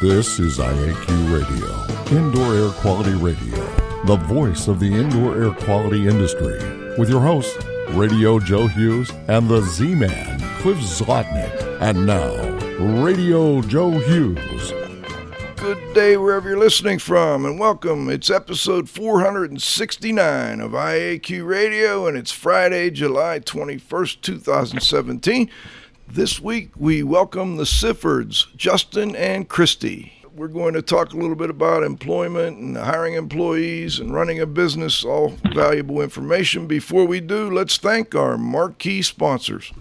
This is IAQ Radio, Indoor Air Quality Radio, the voice of the indoor air quality industry, with your hosts, Radio Joe Hughes and the Z-Man, Cliff Zlotnick. And now, Radio Joe Hughes. Good day wherever you're listening from, and welcome. It's episode 469 of IAQ Radio, and it's Friday, July 21st, 2017. This week, we welcome the Siffords, Justin and Kristy. We're going to talk a little bit about employment and hiring employees and running a business, all valuable information. Before we do, let's thank our marquee sponsors.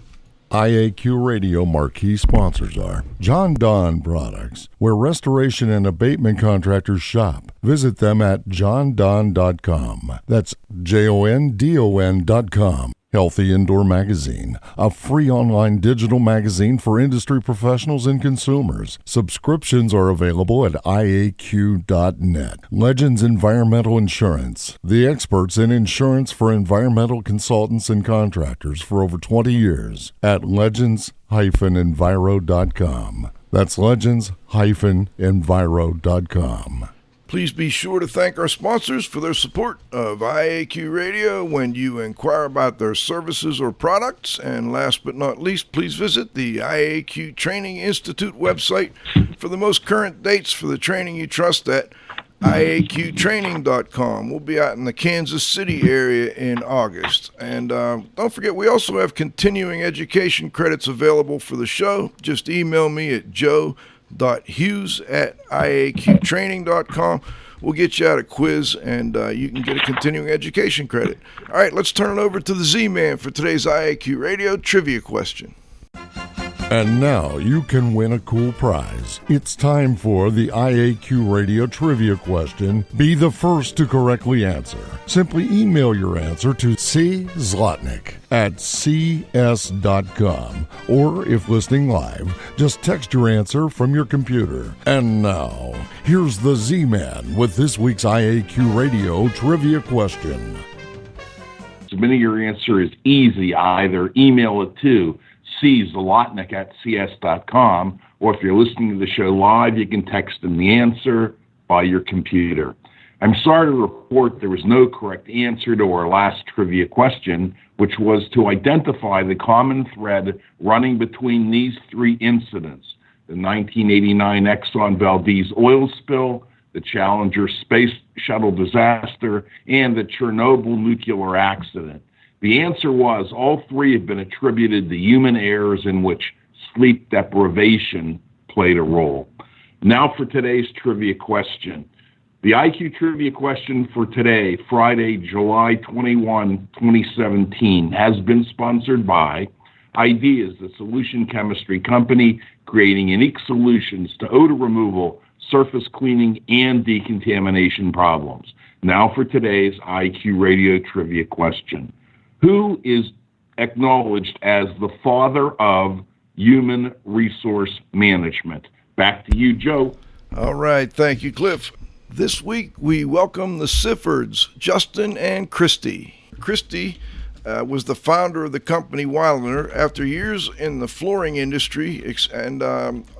IAQ Radio marquee sponsors are John Don Products, where restoration and abatement contractors shop. Visit them at jondon.com. That's JONDON.com. Healthy Indoor Magazine, a free online digital magazine for industry professionals and consumers. Subscriptions are available at IAQ.net. Legends Environmental Insurance, the experts in insurance for environmental consultants and contractors for over 20 years at legends-enviro.com. That's legends-enviro.com. Please be sure to thank our sponsors for their support of IAQ Radio when you inquire about their services or products. And last but not least, please visit the IAQ Training Institute website for the most current dates for the training you trust at IAQtraining.com. We'll be out in the Kansas City area in August. And don't forget, we also have continuing education credits available for the show. Just email me at joe.hughes@iaqtraining.com. We'll get you out a quiz, and you can get a continuing education credit. All right, let's turn it over to the Z-Man for today's IAQ Radio trivia question. And now you can win a cool prize. It's time for the IAQ Radio trivia question. Be the first to correctly answer. Simply email your answer to czlotnick@cs.com. Or if listening live, just text your answer from your computer. And now, here's the Z-Man with this week's IAQ Radio trivia question. Submitting your answer is easy. Either email it to czlotnick@cs.com, or if you're listening to the show live, you can text in the answer by your computer. I'm sorry to report there was no correct answer to our last trivia question, which was to identify the common thread running between these three incidents: the 1989 Exxon Valdez oil spill, the Challenger space shuttle disaster, and the Chernobyl nuclear accident. The answer was all three have been attributed to human errors in which sleep deprivation played a role. Now for today's trivia question. The IQ trivia question for today, Friday, July 21, 2017, has been sponsored by Ideas, the solution chemistry company creating unique solutions to odor removal, surface cleaning, and decontamination problems. Now for today's IQ Radio trivia question. Who is acknowledged as the father of human resource management? Back to you, Joe. All right. Thank you, Cliff. This week, we welcome the Siffords, Justin and Kristy. Kristy was the founder of the company Wylander. After years in the flooring industry and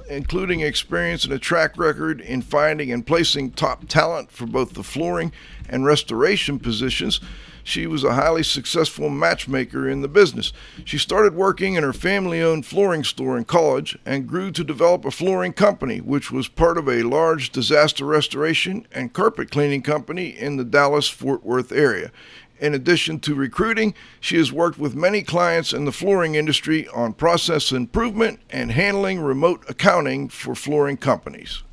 including experience and a track record in finding and placing top talent for both the flooring and restoration positions, she was a highly successful matchmaker in the business. She started working in her family-owned flooring store in college and grew to develop a flooring company, which was part of a large disaster restoration and carpet cleaning company in the Dallas-Fort Worth area. In addition to recruiting, she has worked with many clients in the flooring industry on process improvement and handling remote accounting for flooring companies.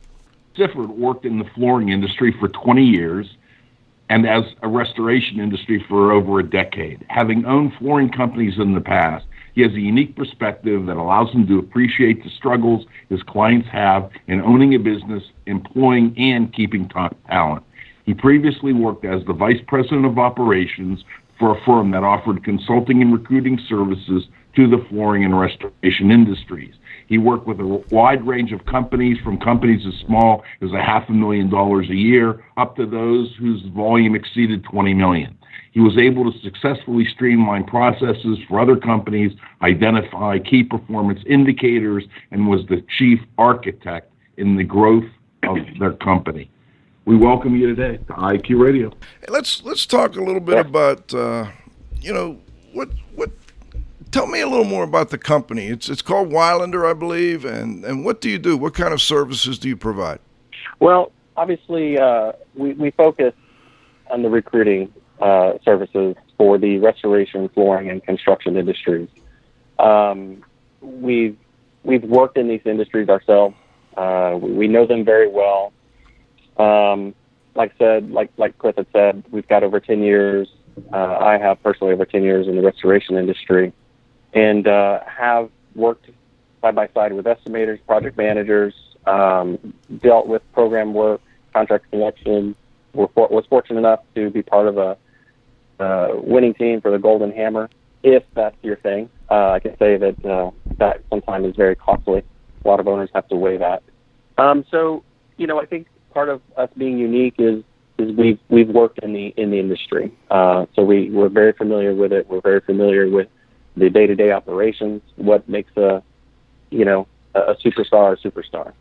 Sifford worked in the flooring industry for 20 years and as a restoration industry for over a decade. Having owned flooring companies in the past, he has a unique perspective that allows him to appreciate the struggles his clients have in owning a business, employing, and keeping top talent. He previously worked as the vice president of operations for a firm that offered consulting and recruiting services to the flooring and restoration industries. He worked with a wide range of companies, from companies as small as $500,000 a year up to those whose volume exceeded $20 million. He was able to successfully streamline processes for other companies, identify key performance indicators, and was the chief architect in the growth of their company. We welcome you today to IAQ Radio. Let's talk a little bit about what tell me a little more about the company. It's called Wylander, I believe, and what do you do? What kind of services do you provide? Well, obviously, we focus on the recruiting services for the restoration, flooring, and construction industries. We've worked in these industries ourselves. We know them very well. Like Cliff had said, we've got over 10 years. I have personally over 10 years in the restoration industry, and have worked side by side with estimators, project managers, dealt with program work, contract selection. Was fortunate enough to be part of a winning team for the Golden Hammer, if that's your thing. I can say that that sometimes is very costly. A lot of owners have to weigh that. So, I think part of us being unique is we've worked in the industry. So we're very familiar with it. We're very familiar with the day-to-day operations, what makes a superstar a superstar.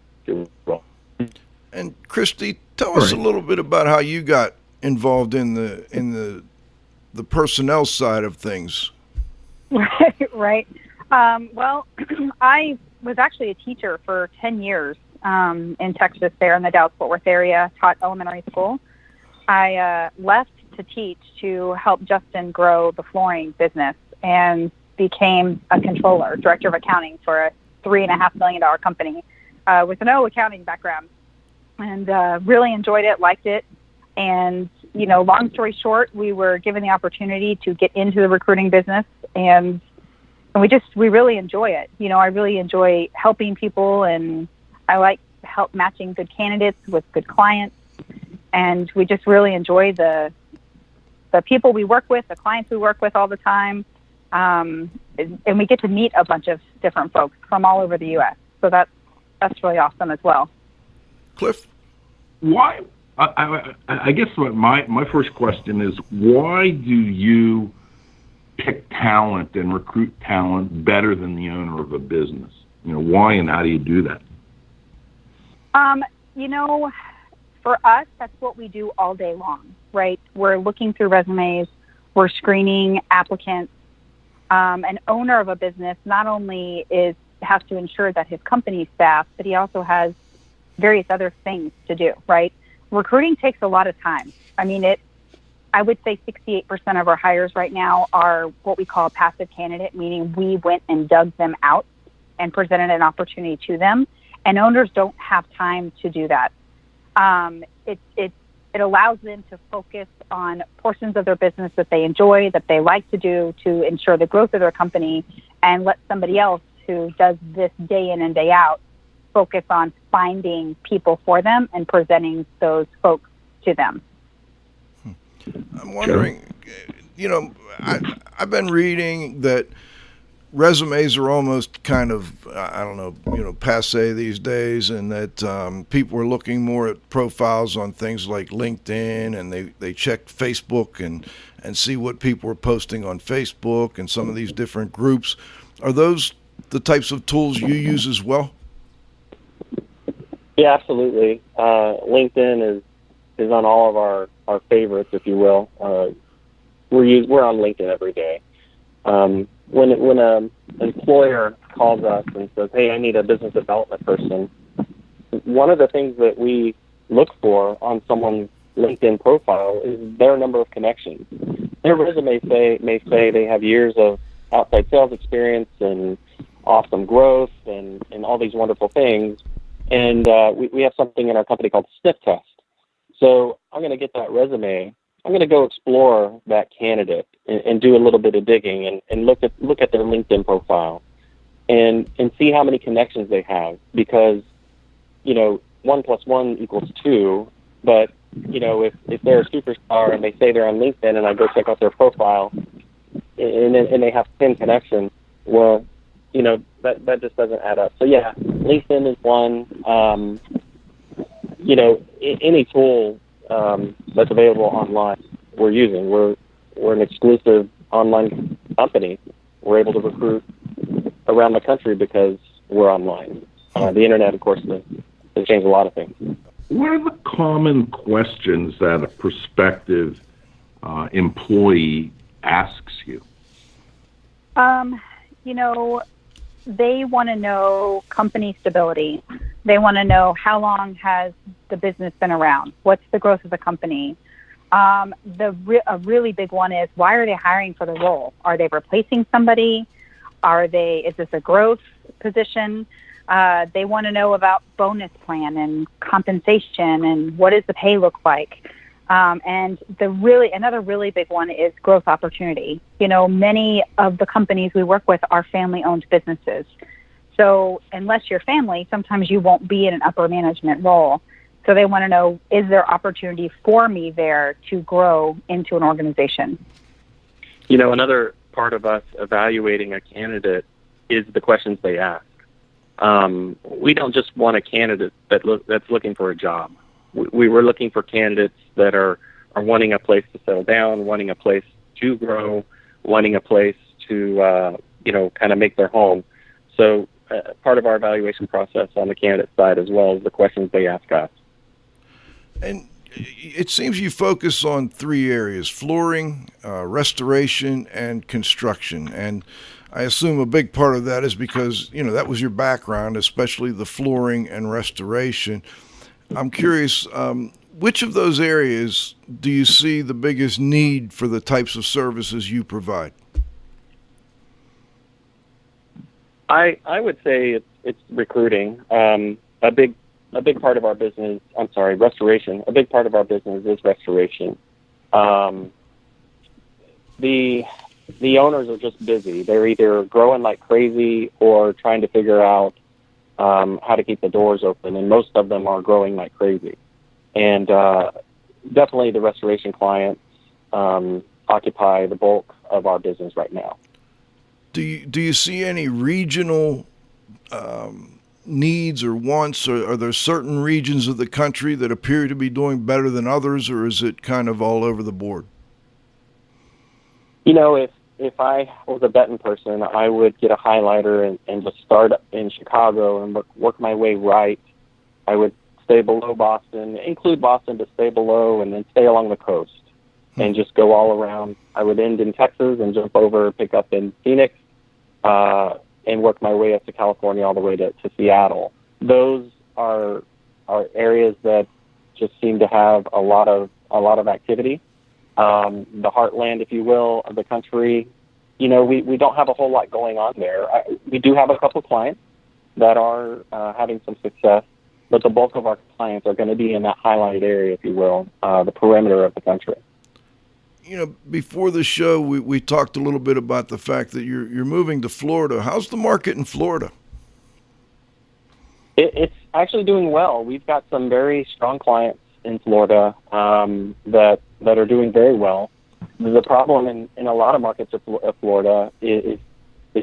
And Kristy, tell us a little bit about how you got involved in the personnel side of things. Right. Well, I was actually a teacher for 10 years in Texas, there in the Dallas-Fort Worth area, taught elementary school. I left to teach to help Justin grow the flooring business and became a controller, director of accounting for a $3.5 million company with no accounting background. And really enjoyed it, liked it. And, long story short, we were given the opportunity to get into the recruiting business, and we really enjoy it. I really enjoy helping people, and I like help matching good candidates with good clients. And we just really enjoy the people we work with, the clients we work with all the time. And we get to meet a bunch of different folks from all over the U.S. So that's really awesome as well. Cliff? Why? I guess what my first question is, why do you pick talent and recruit talent better than the owner of a business? Why and how do you do that? For us, that's what we do all day long, right? We're looking through resumes, we're screening applicants. An owner of a business not only has to ensure that his company's staffed, but he also has various other things to do, right? Recruiting takes a lot of time. I would say 68% of our hires right now are what we call a passive candidate, meaning we went and dug them out and presented an opportunity to them, and owners don't have time to do that. It allows them to focus on portions of their business that they enjoy, that they like to do to ensure the growth of their company, and let somebody else who does this day in and day out focus on finding people for them and presenting those folks to them. I'm wondering, I've been reading that resumes are almost kind of, passé these days, and that people are looking more at profiles on things like LinkedIn, and they check Facebook and see what people are posting on Facebook and some of these different groups. Are those the types of tools you use as well? Yeah, absolutely. LinkedIn is on all of our favorites, if you will. We're on LinkedIn every day. When an employer calls us and says, "Hey, I need a business development person," one of the things that we look for on someone's LinkedIn profile is their number of connections. Their resume may say they have years of outside sales experience and awesome growth and all these wonderful things. And we have something in our company called sniff test. So I'm going to get that resume. I'm going to go explore that candidate and do a little bit of digging and look at their LinkedIn profile and see how many connections they have, because 1 + 1 = 2. But if they're a superstar and they say they're on LinkedIn and I go check out their profile and they have 10 connections, well, that just doesn't add up. So yeah, LinkedIn is one. Any tool that's available online we're using. We're an exclusive online company. We're able to recruit around the country because we're online. The internet, of course, has changed a lot of things. what are the common questions that a prospective employee asks you? They want to know company stability. They want to know how long has the business been around? What's the growth of the company? A really big one is, why are they hiring for the role? Are they replacing somebody? Is this a growth position? They want to know about bonus plan and compensation and what does the pay look like? And another really big one is growth opportunity. Many of the companies we work with are family-owned businesses. So unless you're family, sometimes you won't be in an upper management role. So they want to know, is there opportunity for me there to grow into an organization? Another part of us evaluating a candidate is the questions they ask. We don't just want a candidate that's looking for a job. We were looking for candidates that are wanting a place to settle down, wanting a place to grow, wanting a place to, kind of make their home. So part of our evaluation process on the candidate side as well is the questions they ask us. And it seems you focus on three areas: flooring, restoration, and construction. And I assume a big part of that is because, that was your background, especially the flooring and restoration. I'm curious, which of those areas do you see the biggest need for the types of services you provide? I would say it's recruiting. A big part of our business, restoration. A big part of our business is restoration. The owners are just busy. They're either growing like crazy or trying to figure out how to keep the doors open, and most of them are growing like crazy. And definitely the restoration clients occupy the bulk of our business right now. Do you see any regional needs or wants? Or are there certain regions of the country that appear to be doing better than others, or is it kind of all over the board? If I was a betting person, I would get a highlighter and just start in Chicago and work my way right. I would stay below Boston, include Boston to stay below, and then stay along the coast and just go all around. I would end in Texas and jump over, pick up in Phoenix, and work my way up to California all the way to Seattle. Those are areas that just seem to have a lot of activity. The heartland, if you will, of the country, we don't have a whole lot going on there. We do have a couple clients that are having some success, but the bulk of our clients are going to be in that highlighted area, if you will, the perimeter of the country. Before the show, we talked a little bit about the fact that you're moving to Florida. How's the market in Florida? It's actually doing well. We've got some very strong clients in Florida that are doing very well. The problem in a lot of markets of Florida is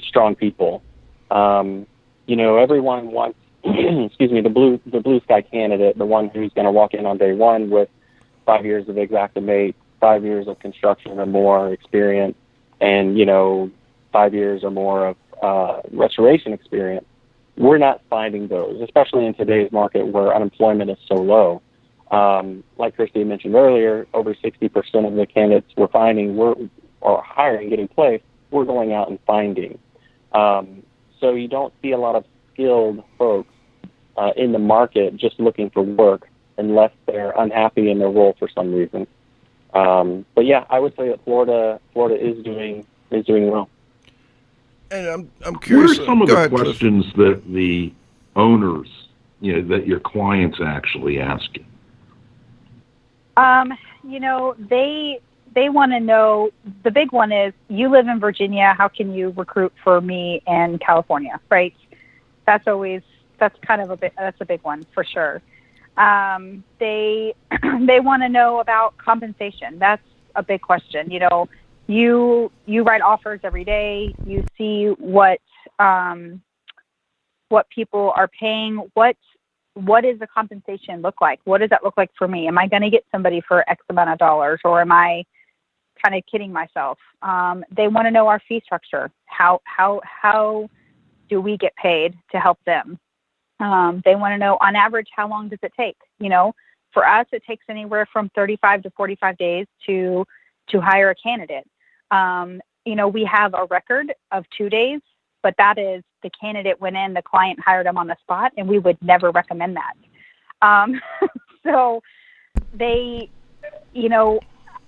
strong people. Everyone wants, the blue sky candidate, the one who's going to walk in on day one with 5 years of Xactimate, 5 years of construction or more experience, and 5 years or more of restoration experience. We're not finding those, especially in today's market where unemployment is so low. Like Kristy mentioned earlier, over 60% of the candidates we're finding or hiring, getting placed, we're going out and finding. So you don't see a lot of skilled folks in the market just looking for work unless they're unhappy in their role for some reason. But yeah, I would say that Florida is doing well. And I'm curious. What are some of the questions that the owners, that your clients actually ask you? They want to know, the big one is, you live in Virginia, how can you recruit for me in California, right? That's kind of that's a big one for sure. They want to know about compensation. That's a big question. You write offers every day. You see what people are paying. What does the compensation look like? What does that look like for me? Am I going to get somebody for X amount of dollars, or am I kind of kidding myself? They want to know our fee structure. How do we get paid to help them? They want to know, on average, how long does it take For us, it takes anywhere from 35 to 45 days to hire a candidate. We have a record of 2 days, but that is the candidate went in, the client hired them on the spot, and we would never recommend that. So they,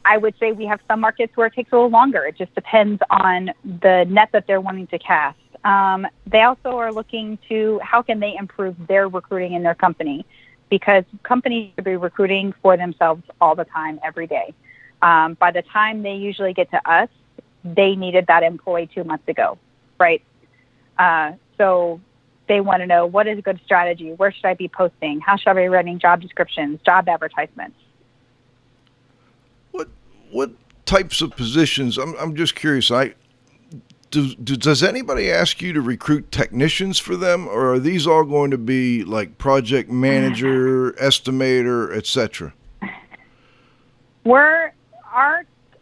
I would say we have some markets where it takes a little longer. It just depends on the net that they're wanting to cast. They also are looking to how can they improve their recruiting in their company, because companies should be recruiting for themselves all the time, every day. By the time they usually get to us, they needed that employee 2 months ago, right? So they want to know, what is a good strategy? Where should I be posting? How should I be writing job descriptions, job advertisements? What types of positions? I'm just curious. Does anybody ask you to recruit technicians for them, or are these all going to be like project manager, estimator, etc.?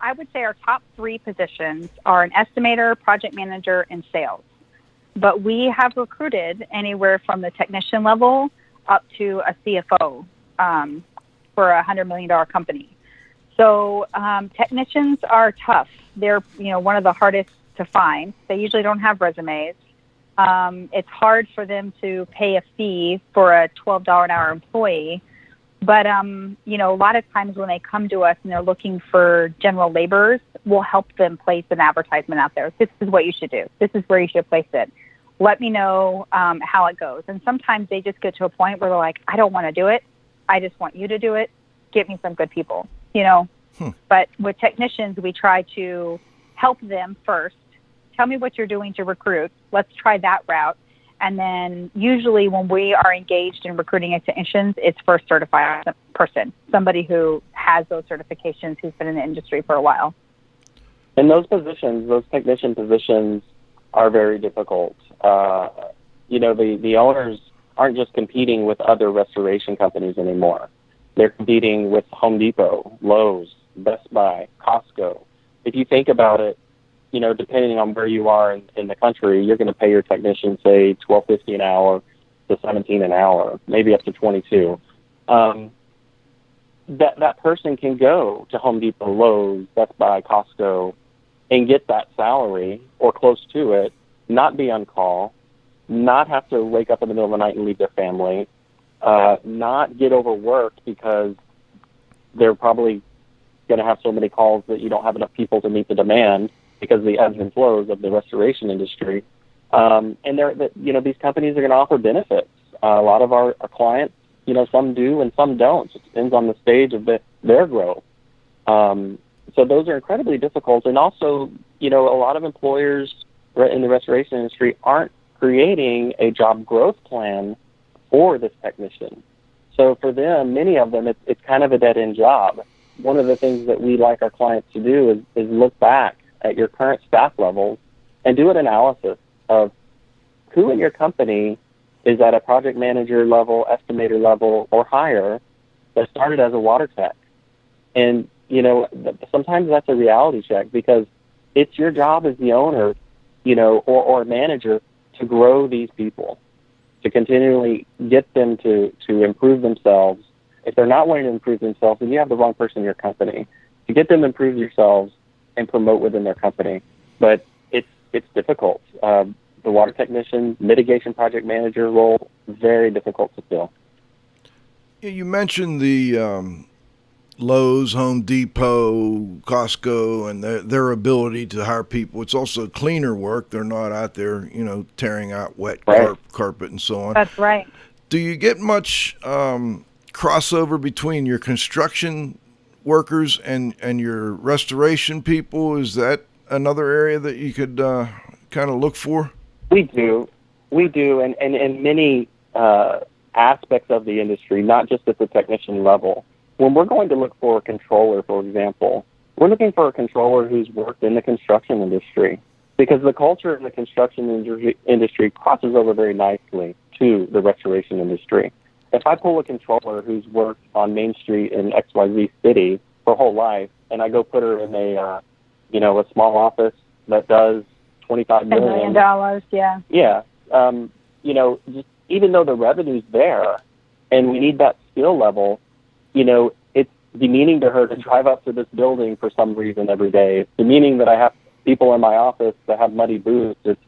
I would say our top 3 positions are an estimator, project manager, and sales. But we have recruited anywhere from the technician level up to a CFO for a $100 million company. So technicians are tough. They're one of the hardest to find. They usually don't have resumes. It's hard for them to pay a fee for a $12 an hour employee. But, a lot of times when they come to us and they're looking for general laborers, we'll help them place an advertisement out there. This is what you should do. This is where you should place it. Let me know how it goes. And sometimes they just get to a point where they're like, I don't want to do it. I just want you to do it. Get me some good people, But with technicians, we try to help them first. Tell me what you're doing to recruit. Let's try that route. And then usually when we are engaged in recruiting technicians, it's for a certified person, somebody who has those certifications, who's been in the industry for a while. And those technician positions are very difficult. The owners aren't just competing with other restoration companies anymore. They're competing with Home Depot, Lowe's, Best Buy, Costco. If you think about it, depending on where you are in the country, you're going to pay your technician, say, $12.50 an hour to $17 an hour, maybe up to $22. That person can go to Home Depot, Lowe's, Best Buy, Costco, and get that salary or close to it, not be on call, not have to wake up in the middle of the night and leave their family, not get overworked because they're probably going to have so many calls that you don't have enough people to meet the demand because of the ebbs and flows of the restoration industry. And these companies are going to offer benefits. A lot of our clients, some do and some don't. It depends on the stage of their growth. So those are incredibly difficult. And also, a lot of employers in the restoration industry aren't creating a job growth plan for this technician. So for them, many of them, it's kind of a dead-end job. One of the things that we like our clients to do is look back at your current staff levels and do an analysis of who in your company is at a project manager level, estimator level, or higher that started as a water tech. And, sometimes that's a reality check because it's your job as the owner, or a manager to grow these people, to continually get them to improve themselves. If they're not wanting to improve themselves, then you have the wrong person in your company. To get them to improve themselves and promote within their company. But it's difficult. The water technician, mitigation project manager role, very difficult to fill. You mentioned the Lowe's, Home Depot, Costco, and their ability to hire people. It's also cleaner work. They're not out there, tearing out wet carpet and so on. That's right. Do you get much crossover between your construction workers and your restoration people? Is that another area that you could kind of look for? We do, and in many aspects of the industry, not just at the technician level. When we're going to look for a controller, for example, we're looking for a controller who's worked in the construction industry because the culture in the construction industry crosses over very nicely to the restoration industry. If I pull a controller who's worked on Main Street in XYZ city her whole life, and I go put her in a small office that does $25 million. $1 million, Yeah. Just even though the revenue's there, and we need that skill level, it's demeaning to her to drive up to this building for some reason every day. It's demeaning that I have people in my office that have muddy boots. It's,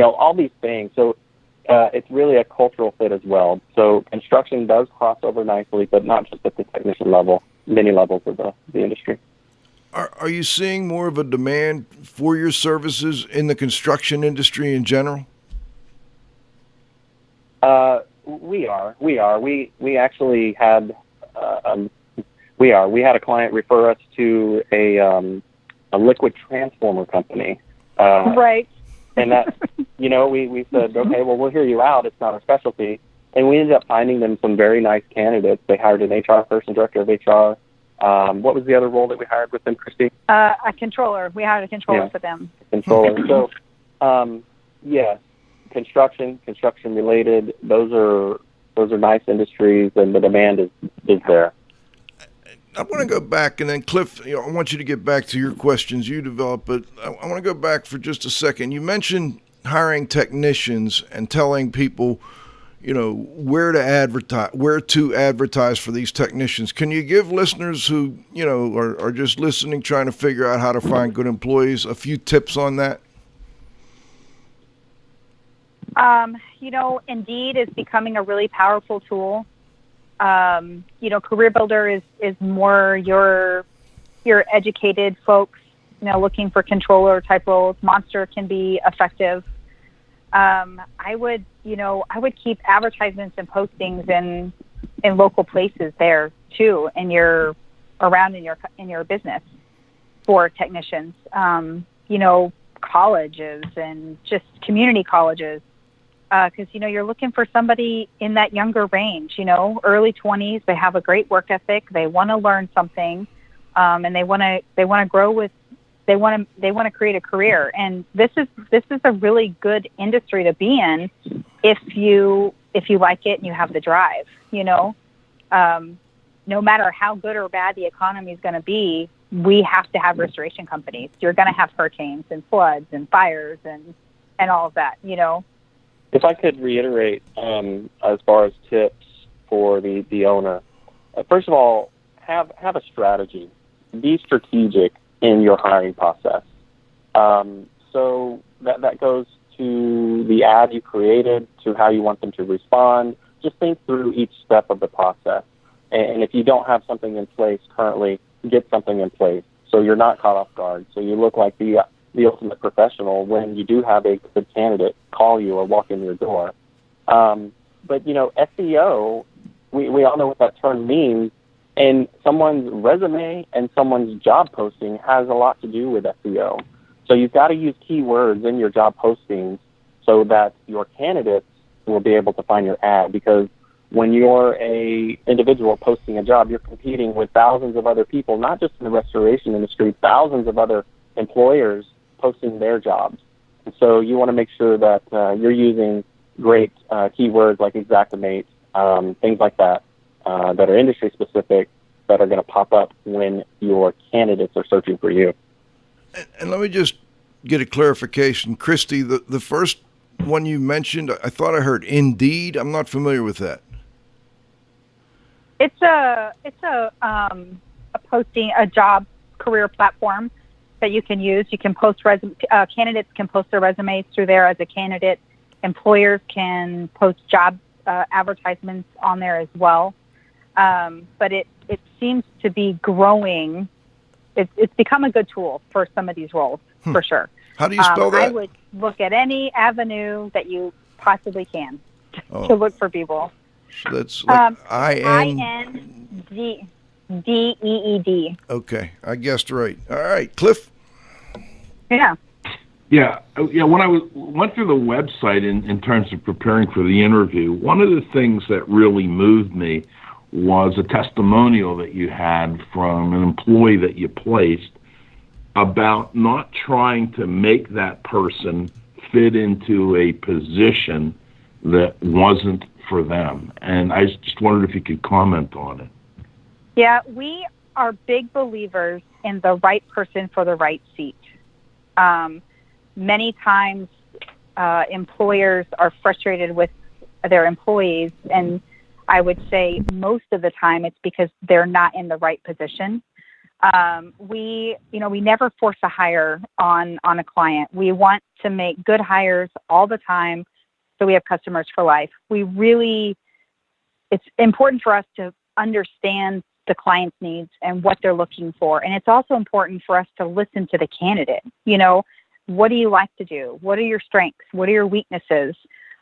all these things. So it's really a cultural fit as well. So construction does cross over nicely, but not just at the technician level, many levels of the industry. Are you seeing more of a demand for your services in the construction industry in general? We are. We actually had we had a client refer us to a liquid transformer company. Right. And that, we said, okay, well, we'll hear you out. It's not our specialty. And we ended up finding them some very nice candidates. They hired an HR person, director of HR. What was the other role that we hired with them, Kristy? A controller. We hired a controller for them. Controller. So, yes, construction related. Those are nice industries, and the demand is there. I want to go back, and then Cliff, I want you to get back to your questions you developed, but I want to go back for just a second. You mentioned hiring technicians and telling people, where to advertise for these technicians. Can you give listeners who, are just listening, trying to figure out how to find good employees, a few tips on that? Indeed is becoming a really powerful tool. Career Builder is more your educated folks, looking for controller type roles. Monster can be effective. I would keep advertisements and postings in local places there too, in your business for technicians. Colleges and just community colleges. Because, you're looking for somebody in that younger range, early 20s. They have a great work ethic. They want to learn something, and they want to grow with. They want to create a career. And this is a really good industry to be in if you like it and you have the drive. No matter how good or bad the economy is going to be, we have to have restoration companies. You're going to have hurricanes and floods and fires and all of that. If I could reiterate, as far as tips for the owner, first of all, have a strategy. Be strategic in your hiring process. So that goes to the ad you created, to how you want them to respond. Just think through each step of the process. And if you don't have something in place currently, get something in place so you're not caught off guard. So you look like the ultimate professional when you do have a good candidate call you or walk in your door. But, SEO, we all know what that term means, and someone's resume and someone's job posting has a lot to do with SEO. So you've got to use keywords in your job postings so that your candidates will be able to find your ad, because when you're a individual posting a job, you're competing with thousands of other people, not just in the restoration industry, thousands of other employers posting their jobs. And so you want to make sure that you're using great keywords like Xactimate, things like that, that are industry specific, that are going to pop up when your candidates are searching for you. And let me just get a clarification. Kristy, the first one you mentioned, I thought I heard Indeed. I'm not familiar with that. It's a posting, a job career platform that you can use. You can post candidates can post their resumes through there as a candidate. Employers can post job advertisements on there as well. But it seems to be growing. It's become a good tool for some of these roles, for sure. How do you spell that? I would look at any avenue that you possibly can to look for people. So that's like INDEED. Okay, I guessed right. All right, Cliff. Yeah. When I went through the website in terms of preparing for the interview, one of the things that really moved me was a testimonial that you had from an employee that you placed about not trying to make that person fit into a position that wasn't for them. And I just wondered if you could comment on it. Yeah, we are big believers in the right person for the right seat. Many times employers are frustrated with their employees, and I would say most of the time it's because they're not in the right position. We never force a hire on a client. We want to make good hires all the time so we have customers for life. It's important for us to understand the client's needs and what they're looking for. And it's also important for us to listen to the candidate. What do you like to do? What are your strengths? What are your weaknesses?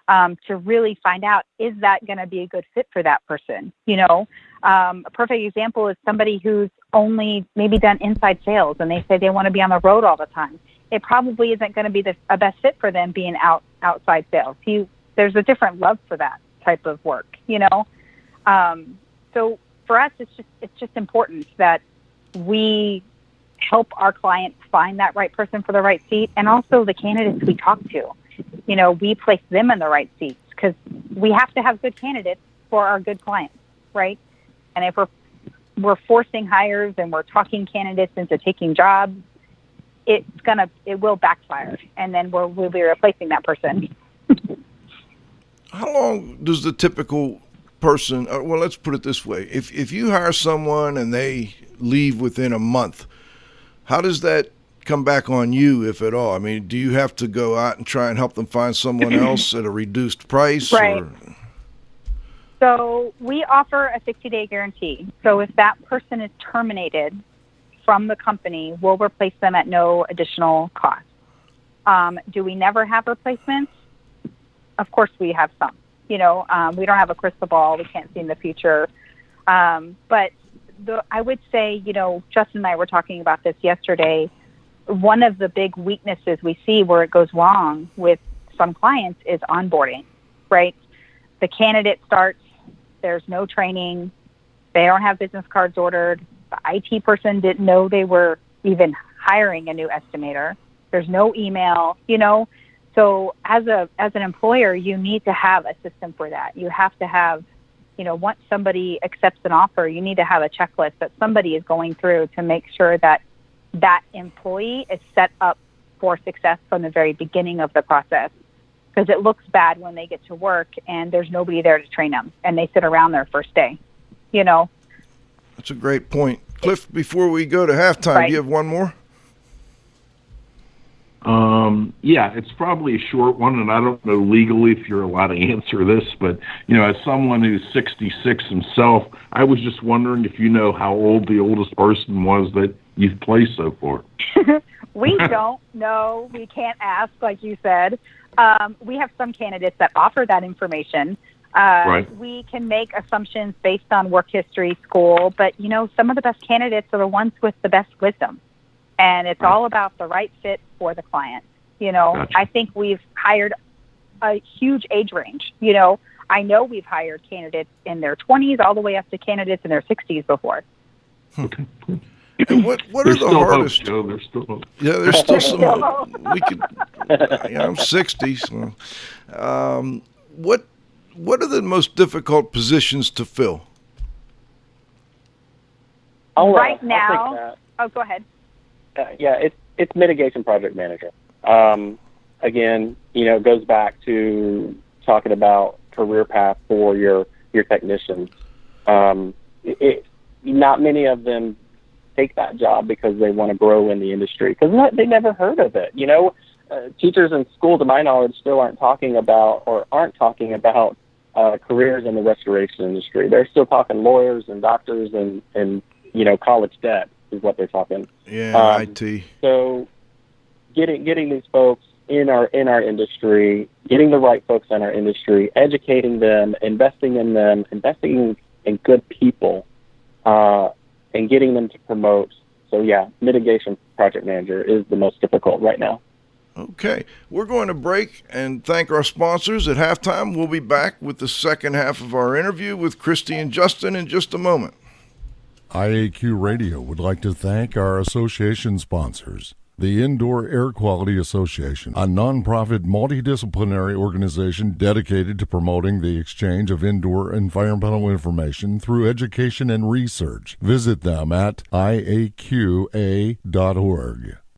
To really find out, is that going to be a good fit for that person? A perfect example is somebody who's only maybe done inside sales and they say they want to be on the road all the time. It probably isn't going to be a best fit for them being outside sales. There's a different love for that type of work, So for us, it's just important that we help our clients find that right person for the right seat, and also the candidates we talk to. We place them in the right seats because we have to have good candidates for our good clients, right? And if we're forcing hires and we're talking candidates into taking jobs, it will backfire, and then we'll be replacing that person. How long does the typical person, well, let's put it this way. If you hire someone and they leave within a month, how does that come back on you, if at all? I mean, do you have to go out and try and help them find someone else at a reduced price? Right. So we offer a 60-day guarantee. So if that person is terminated from the company, we'll replace them at no additional cost. Do we never have replacements? Of course we have some. We don't have a crystal ball. We can't see in the future. But I would say, Justin and I were talking about this yesterday. One of the big weaknesses we see where it goes wrong with some clients is onboarding, right? The candidate starts, there's no training, they don't have business cards ordered, the IT person didn't know they were even hiring a new estimator, there's no email, So as an employer, you need to have a system for that. You have to have, once somebody accepts an offer, you need to have a checklist that somebody is going through to make sure that employee is set up for success from the very beginning of the process. Because it looks bad when they get to work and there's nobody there to train them and they sit around their first day, That's a great point. Cliff, before we go to halftime, Right. Do you have one more? Yeah, it's probably a short one, and I don't know legally if you're allowed to answer this, but, as someone who's 66 himself, I was just wondering if you know how old the oldest person was that you've placed so far. We don't know. We can't ask, like you said. We have some candidates that offer that information. Right. We can make assumptions based on work history, school, but, some of the best candidates are the ones with the best wisdom. And it's all about the right fit for the client. Gotcha. I think we've hired a huge age range. I know we've hired candidates in their 20s all the way up to candidates in their 60s before. Okay. And what are There's the still hardest? hope, Joe. There's still hope. Yeah, there's still some. We could. I'm 60. So, what are the most difficult positions to fill? Right I'll now. take that. Oh, go ahead. It's mitigation project manager. Again, it goes back to talking about career path for your technicians. Not many of them take that job because they want to grow in the industry because they never heard of it. Teachers in school, to my knowledge, still aren't talking about careers in the restoration industry. They're still talking lawyers and doctors and college debt is what they're talking. Yeah, IT. So getting these folks in our industry, getting the right folks in our industry, educating them, investing in them, investing in good people, and getting them to promote. So mitigation project manager is the most difficult right now. Okay, we're going to break and thank our sponsors. At halftime, we'll be back with the second half of our interview with Kristy and Justin in just a moment. IAQ Radio would like to thank our association sponsors. The Indoor Air Quality Association, a nonprofit multidisciplinary organization dedicated to promoting the exchange of indoor environmental information through education and research. Visit them at IAQA.org.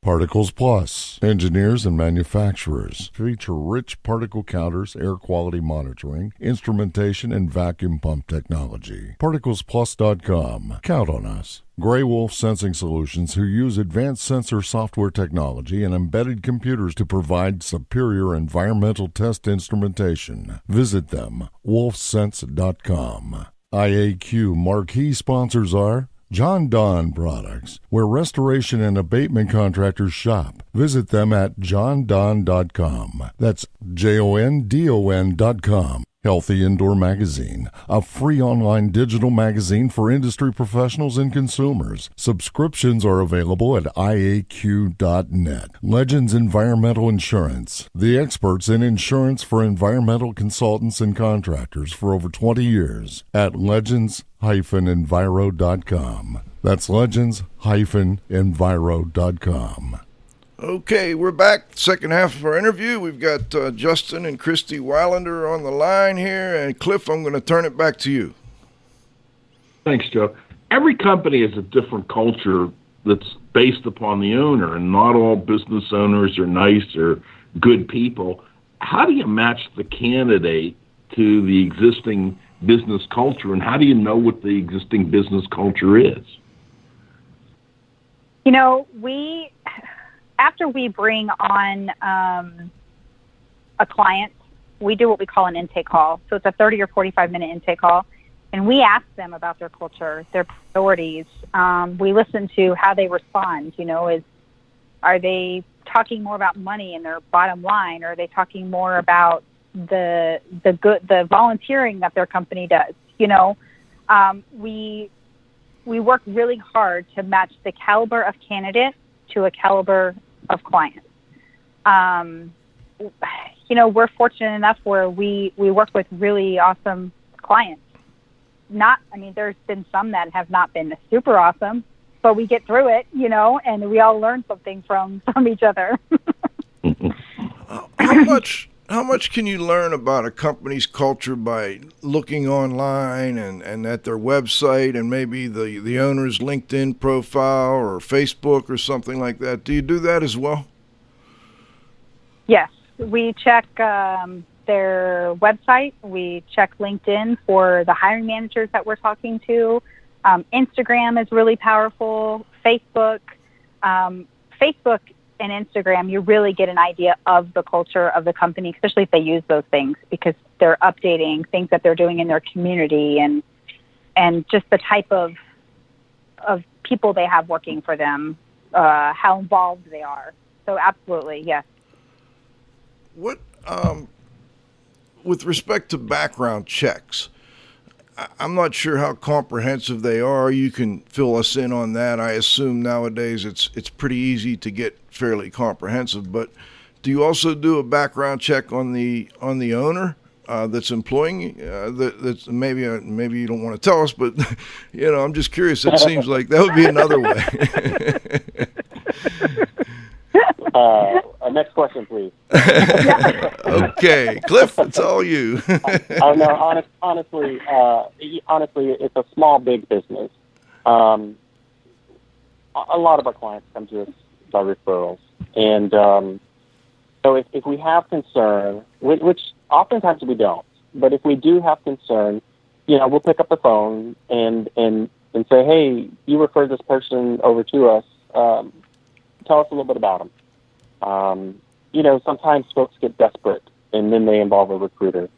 Particles Plus, engineers and manufacturers, feature rich particle counters, air quality monitoring, instrumentation, and vacuum pump technology. ParticlesPlus.com. Count on us. Gray Wolf Sensing Solutions, who use advanced sensor software technology and embedded computers to provide superior environmental test instrumentation. Visit them, wolfsense.com. IAQ marquee sponsors are John Don Products, where restoration and abatement contractors shop. Visit them at johndon.com. That's JONDON.com. Healthy Indoor Magazine, a free online digital magazine for industry professionals and consumers. Subscriptions are available at IAQ.net. Legends Environmental Insurance, the experts in insurance for environmental consultants and contractors for over 20 years at legends-enviro.com. That's legends-enviro.com. Okay, we're back. Second half of our interview. We've got Justin and Kristy Wylander on the line here. And Cliff, I'm going to turn it back to you. Thanks, Joe. Every company has a different culture that's based upon the owner, and not all business owners are nice or good people. How do you match the candidate to the existing business culture, and how do you know what the existing business culture is? You know, after we bring on a client, we do what we call an intake call. So it's a 30 or 45-minute intake call, and we ask them about their culture, their priorities. We listen to how they respond. You know, are they talking more about money and their bottom line, or are they talking more about the volunteering that their company does? You know, we work really hard to match the caliber of candidate to a caliber of clients. You know, we're fortunate enough where we work with really awesome clients. There's been some that have not been super awesome, but we get through it, you know, and we all learn something from each other. How much can you learn about a company's culture by looking online and at their website and maybe the owner's LinkedIn profile or Facebook or something like that? Do you do that as well? Yes. We check their website. We check LinkedIn for the hiring managers that we're talking to. Instagram is really powerful. Facebook and Instagram, you really get an idea of the culture of the company, especially if they use those things, because they're updating things that they're doing in their community and just the type of people they have working for them, how involved they are. So absolutely, yes. What, with respect to background checks, I'm not sure how comprehensive they are. You can fill us in on that. I assume nowadays it's pretty easy to get fairly comprehensive. But do you also do a background check on the owner that's employing you? That's maybe you don't want to tell us, but you know, I'm just curious. It seems like that would be another way. Next question, please. Okay, Cliff, it's all you. No, honestly, it's a small, big business. A lot of our clients come to us by referrals, and so if we have concern, which oftentimes we don't, but if we do have concern, you know, we'll pick up the phone and say, hey, you referred this person over to us. Tell us a little bit about them. You know, sometimes folks get desperate and then they involve a recruiter.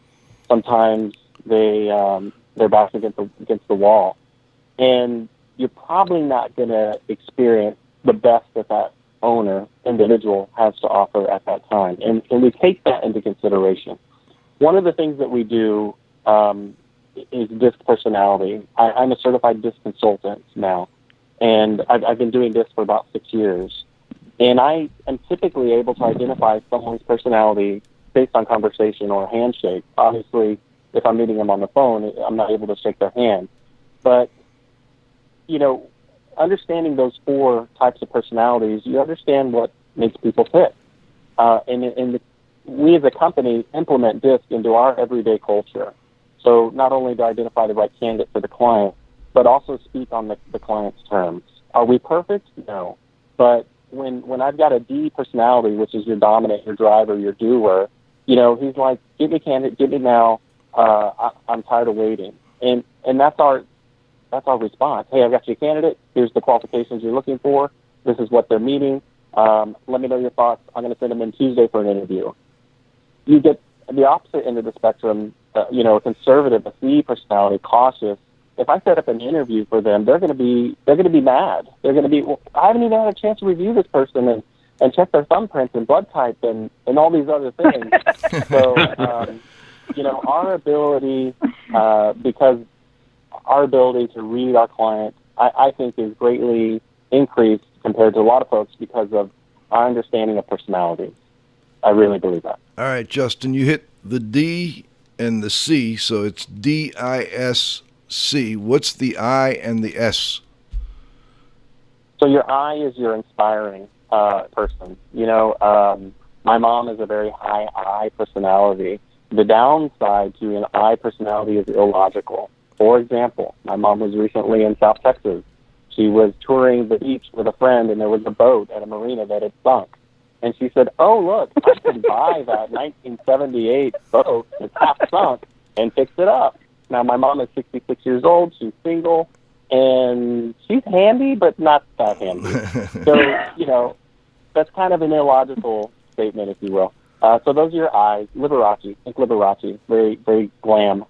Sometimes they're back against the wall, and you're probably not going to experience the best that individual has to offer at that time. And we take that into consideration. One of the things that we do is DISC personality. I'm a certified DISC consultant now, and I've been doing this for about 6 years. And I am typically able to identify someone's personality based on conversation or handshake. Obviously, if I'm meeting them on the phone, I'm not able to shake their hand. But, you know, understanding those 4 types of personalities, you understand what makes people tick. We as a company implement DISC into our everyday culture. So not only to identify the right candidate for the client, but also speak on the client's terms. Are we perfect? No. But when I've got a D personality, which is your dominant, your driver, your doer, he's like, "Get me candidate, get me now. I'm tired of waiting." And that's our response. "Hey, I've got you a candidate. Here's the qualifications you're looking for. This is what they're meeting. Let me know your thoughts. I'm going to send them in Tuesday for an interview." You get the opposite end of the spectrum. A conservative, a C personality, cautious. If I set up an interview for them, they're going to be mad. They're going to be, "Well, I haven't even had a chance to review this person and check their thumbprints and blood type and all these other things." So, our ability, because our ability to read our client, I think is greatly increased compared to a lot of folks because of our understanding of personalities. I really believe that. All right, Justin, you hit the D and the C, so it's DISC. What's the I and the S? So your I is your inspiring person. My mom is a very high I personality. The downside to an I personality is illogical. For example, my mom was recently in South Texas. She was touring the beach with a friend, and there was a boat at a marina that had sunk. And she said, "Oh, look, I can buy that 1978 boat that's half sunk and fix it up." Now, my mom is 66 years old. She's single, and she's handy, but not that handy. So, that's kind of an illogical statement, if you will. So those are your I's. Liberace. Think Liberace. Very, very glam.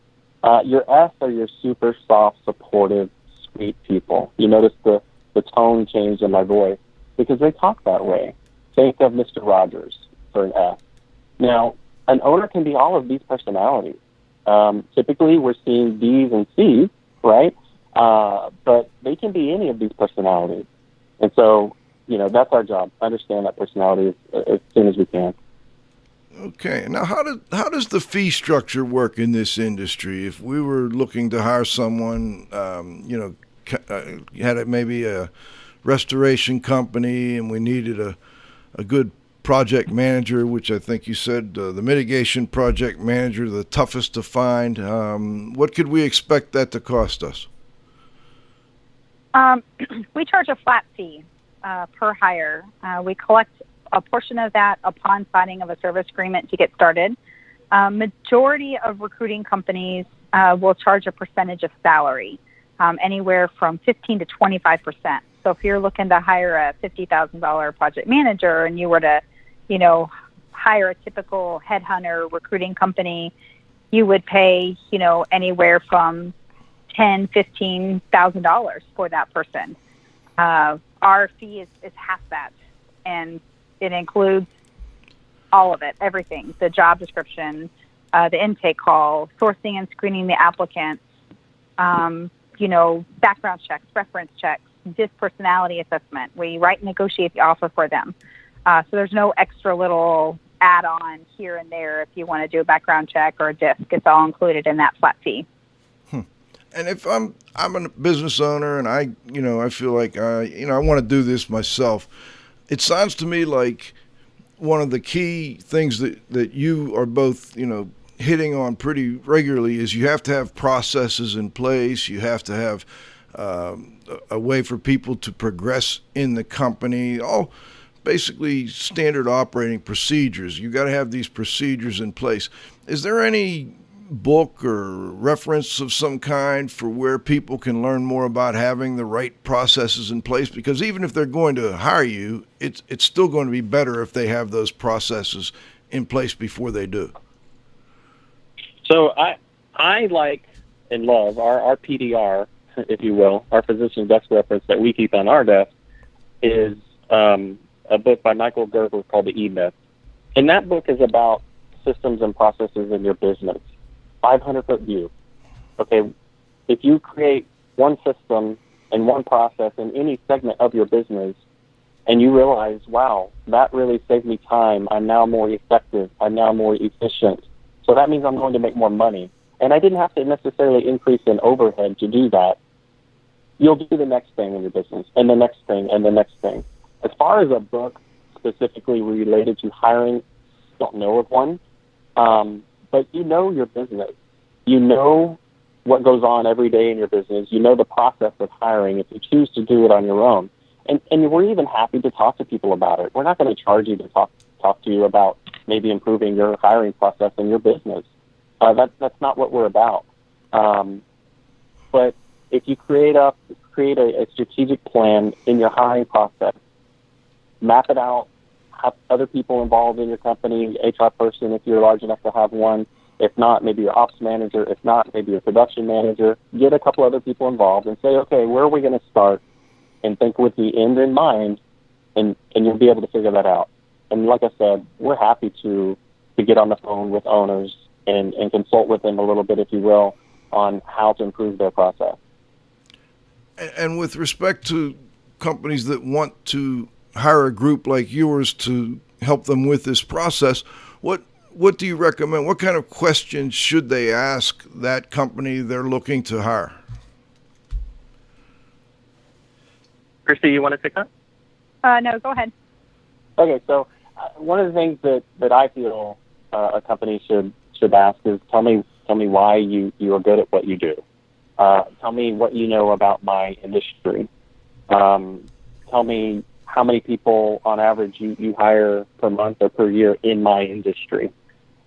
Your S are your super soft, supportive, sweet people. You notice the tone change in my voice because they talk that way. Think of Mr. Rogers for an S. Now, an owner can be all of these personalities. Typically, we're seeing D's and C's, right? But they can be any of these personalities. And so, that's our job. Understand that personality as soon as we can. Okay. Now, how does the fee structure work in this industry? If we were looking to hire someone, had maybe a restoration company, and we needed a good project manager, which I think you said the mitigation project manager, the toughest to find. What could we expect that to cost us? We charge a flat fee per hire. We collect a portion of that upon signing of a service agreement to get started. Majority of recruiting companies will charge a percentage of salary, anywhere from 15 to 25%. So if you're looking to hire a $50,000 project manager and you were to, hire a typical headhunter recruiting company, you would pay, anywhere from $10,000, $15,000 for that person. Our fee is half that, and it includes all of it, everything: the job description, the intake call, sourcing and screening the applicants, background checks, reference checks, DISC personality assessment. We write and negotiate the offer for them. So there's no extra little add-on here and there if you want to do a background check or a DISC. It's all included in that flat fee. And if I'm a business owner and I feel like I want to do this myself, it sounds to me like one of the key things that you are both, hitting on pretty regularly is you have to have processes in place. You have to have a way for people to progress in the company, all basically standard operating procedures. You got to have these procedures in place. Is there any book or reference of some kind for where people can learn more about having the right processes in place? Because even if they're going to hire you, it's still going to be better if they have those processes in place before they do. So I like and love our PDR, if you will, our physician's desk reference that we keep on our desk, is a book by Michael Gerber called The E-Myth. And that book is about systems and processes in your business. 500-foot view. Okay, if you create one system and one process in any segment of your business, and you realize, wow, that really saved me time. I'm now more effective. I'm now more efficient. So that means I'm going to make more money. And I didn't have to necessarily increase in overhead to do that. You'll do the next thing in your business, and the next thing, and the next thing. As far as a book specifically related to hiring, don't know of one. But you know your business. You know what goes on every day in your business. You know the process of hiring if you choose to do it on your own. And we're even happy to talk to people about it. We're not going to charge you to talk to you about maybe improving your hiring process in your business. That's not what we're about. But if you create a strategic plan in your hiring process, map it out, have other people involved in your company, HR person if you're large enough to have one. If not, maybe your ops manager. If not, maybe your production manager. Get a couple other people involved and say, okay, where are we going to start? And think with the end in mind, and you'll be able to figure that out. And like I said, we're happy to get on the phone with owners and consult with them a little bit, if you will, on how to improve their process. And with respect to companies that want to hire a group like yours to help them with this process, what do you recommend? What kind of questions should they ask that company they're looking to hire? Kristy, you want to take that? No, go ahead. Okay, so one of the things that I feel a company should ask is tell me why you are good at what you do. Tell me what you know about my industry. Tell me how many people on average you hire per month or per year in my industry.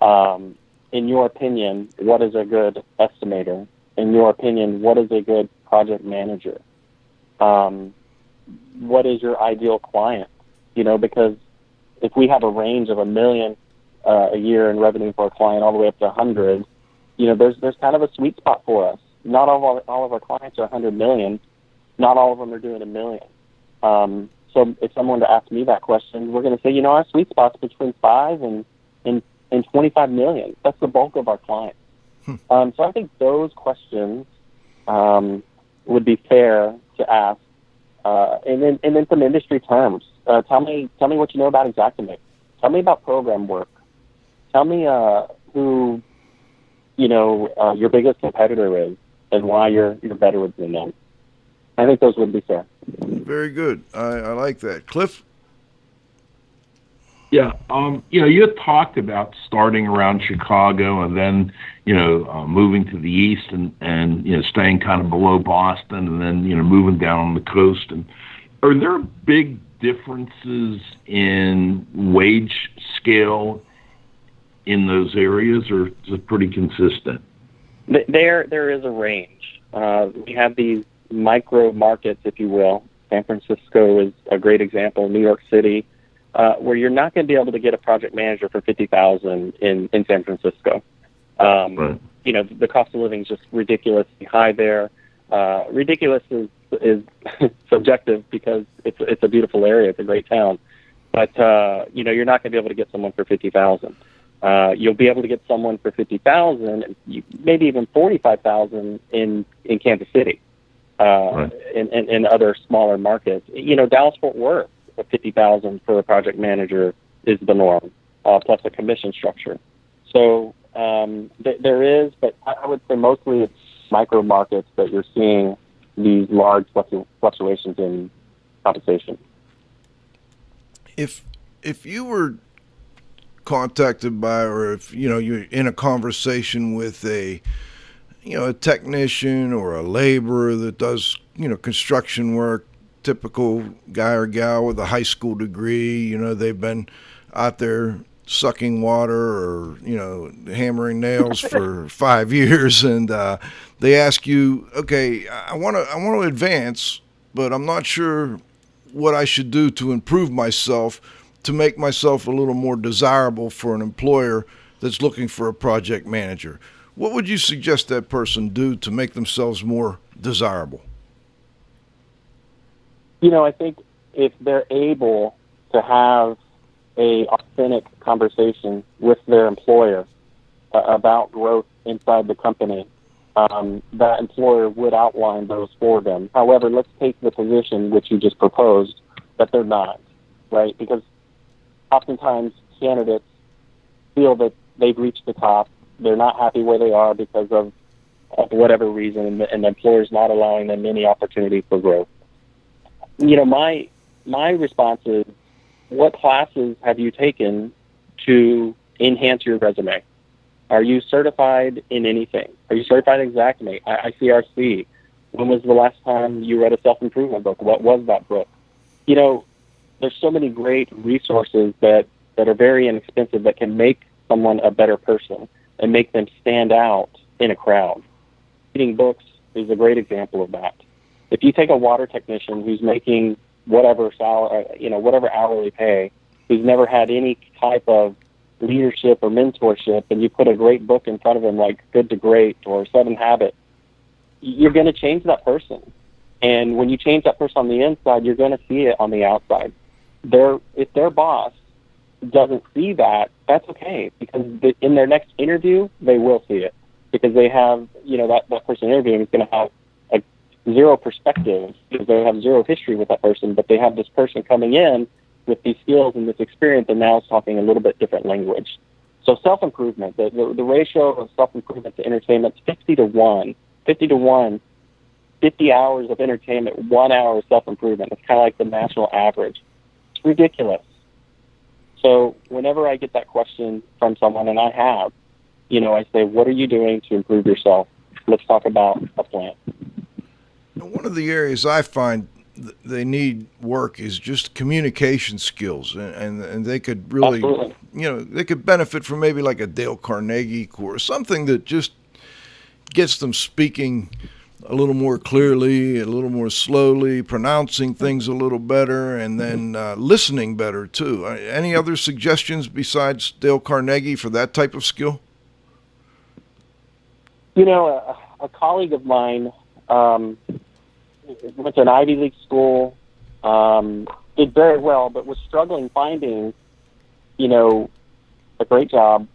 In your opinion, what is a good estimator? In your opinion, what is a good project manager? What is your ideal client? Because if we have a range of $1 million a year in revenue for a client all the way up to 100, there's kind of a sweet spot for us. Not all of our clients are 100 million. Not all of them are doing $1 million. So if someone to ask me that question, we're going to say, our sweet spot's between 5 and 25 million. That's the bulk of our clients. So I think those questions would be fair to ask. And then some industry terms. Tell me what you know about Xactimate. Tell me about program work. Tell me who your biggest competitor is and why you're better than them. I think those would be fair. Very good. I like that. Cliff? Yeah, you had talked about starting around Chicago and then, moving to the east and staying kind of below Boston and then, moving down on the coast. And are there big differences in wage scale in those areas, or is it pretty consistent? There is a range. We have these micro markets, if you will. San Francisco is a great example. New York City. Where you're not going to be able to get a project manager for $50,000 in San Francisco. Right. The cost of living is just ridiculously high there. Ridiculous is subjective because it's a beautiful area, it's a great town. But you're not going to be able to get someone for $50,000. You'll be able to get someone for $50,000, maybe even $45,000 in Kansas City, right. in other smaller markets. Dallas-Fort Worth. $50,000 for a project manager is the norm, plus a commission structure. So there is, but I would say mostly it's micro markets that you're seeing these large fluctuations in compensation. If you were contacted by, or if you're in a conversation with a technician or a laborer that does construction work, typical guy or gal with a high school degree, they've been out there sucking water or, hammering nails for 5 years. And they ask you, okay, I want to advance, but I'm not sure what I should do to improve myself, to make myself a little more desirable for an employer that's looking for a project manager. What would you suggest that person do to make themselves more desirable? I think if they're able to have a authentic conversation with their employer about growth inside the company, that employer would outline those for them. However, let's take the position which you just proposed that they're not, right? Because oftentimes candidates feel that they've reached the top. They're not happy where they are because of whatever reason, and the employer's not allowing them any opportunity for growth. My response is, what classes have you taken to enhance your resume? Are you certified in anything? Are you certified in Xactimate, ICRC? When was the last time you read a self-improvement book? What was that book? there's so many great resources that are very inexpensive that can make someone a better person and make them stand out in a crowd. Reading books is a great example of that. If you take a water technician who's making whatever salary, whatever hourly pay, who's never had any type of leadership or mentorship, and you put a great book in front of him like Good to Great or 7 Habits, you're going to change that person. And when you change that person on the inside, you're going to see it on the outside. If their boss doesn't see that, that's okay, because in their next interview, they will see it, because they have, that person interviewing is going to have a zero perspective, because they have zero history with that person, but they have this person coming in with these skills and this experience, and now it's talking a little bit different language. So self-improvement, the ratio of self-improvement to entertainment is 50 to 1. 50 to 1, 50 hours of entertainment, 1 hour of self-improvement. It's kind of like the national average. It's ridiculous. So whenever I get that question from someone, and I have, I say, what are you doing to improve yourself? Let's talk about a plan. One of the areas I find they need work is just communication skills, and they could really, Absolutely. They could benefit from maybe like a Dale Carnegie course, something that just gets them speaking a little more clearly, a little more slowly, pronouncing things a little better, and then listening better too. Any other suggestions besides Dale Carnegie for that type of skill? A colleague of mine went to an Ivy League school, did very well, but was struggling finding, a great job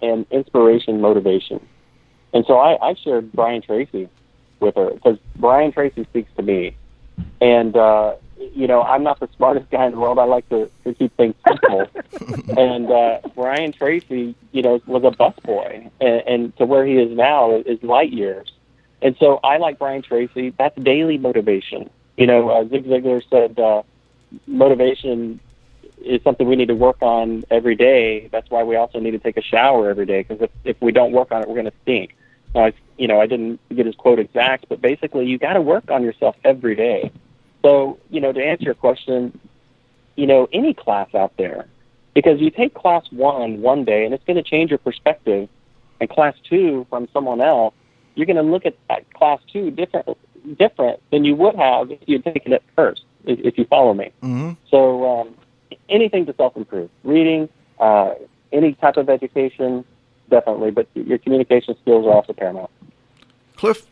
and inspiration, motivation. And so I shared Brian Tracy with her, because Brian Tracy speaks to me. And, I'm not the smartest guy in the world. I like to keep things simple. And Brian Tracy, was a busboy. And to where he is now is light years. And so I like Brian Tracy. That's daily motivation. Zig Ziglar said motivation is something we need to work on every day. That's why we also need to take a shower every day, because if we don't work on it, we're going to stink. Now, I didn't get his quote exact, but basically you got to work on yourself every day. So, to answer your question, any class out there, because you take class 1 day and it's going to change your perspective, and class 2 from someone else, you're going to look at class 2 different than you would have if you had taken it first, if you follow me. Mm-hmm. So anything to self-improve, reading, any type of education, definitely, but your communication skills are also paramount. Cliff?